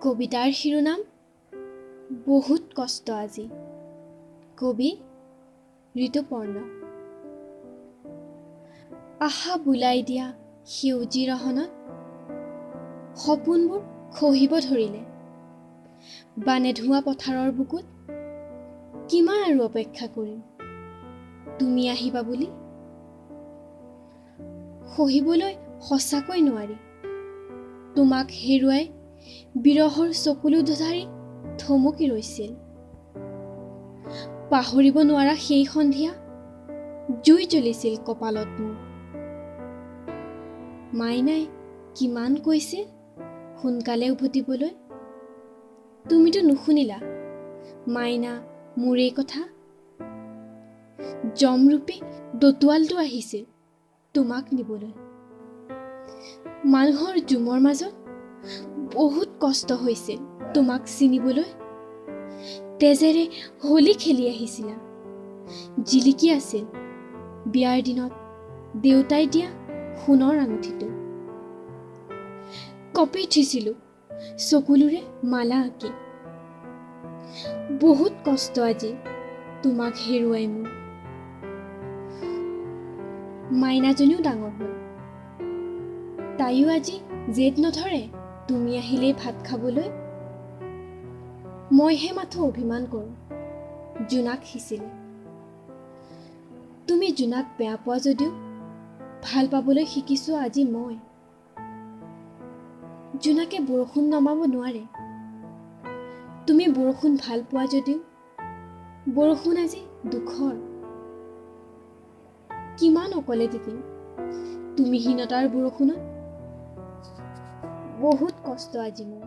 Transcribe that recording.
কবিতাৰ শিৰোনাম বহুত কষ্ট আজি। কবি ঋতুপৰ্ণ। আশা বুলাই দিয়া সেউজী ৰহনত সপোনবোৰ খহিব ধৰিলে। বানে ধোৱা পথাৰৰ বুকুত কিমান আৰু অপেক্ষা কৰিম তুমি আহিবা বুলি। সহিবলৈ সঁচাকৈ নোৱাৰি তোমাক হেৰুৱাই বিৰহৰ চকুলো দুধাৰি থমকি ৰৈছিল। পাহৰিব নোৱাৰা সেই সন্ধিয়া জুই জ্বলিছিল কপালত মোৰ। মাইনাই কিমান কৈছিল সোনকালে উভতিবলৈ, তুমিতো নুশুনিলা মাইনা মোৰ এই কথা। জমৰূপী দতুৱালটো আহিছিল তোমাক নিবলৈ। মানুহৰ জুমৰ মাজত বহুত কষ্ট হৈছিল তোমাক চিনিবলৈ। তেজেৰে হোলী খেলি আহিছিলা, জিলিকি আছিল বিয়াৰ দিনত দেউতাই দিয়া সোণৰ আঙুঠিটো। কপি থৈছিলোঁ চকুলোৰে মালা আঁকি। বহুত কষ্ট আজি তোমাক হেৰুৱাই মোৰ। মাইনাজনীও ডাঙৰ হ'ল, তাইও আজি জেদ নধৰে তুমি আহিলেই ভাত খাবলৈ। মইহে মাথো অভিমান কৰোঁ জোনাক সিঁচিলে। তুমি জোনাক বেয়া পোৱা যদিও ভাল পাবলৈ শিকিছোঁ আজি মই। জোনাকে বৰষুণ নমাব নোৱাৰে, তুমি বৰষুণ ভাল পোৱা যদিও বৰষুণ আজি দুখৰ। কিমান অকলে তিতিম তুমিহীনতাৰ বৰষুণত। বহুত কষ্ট আজি মোৰ।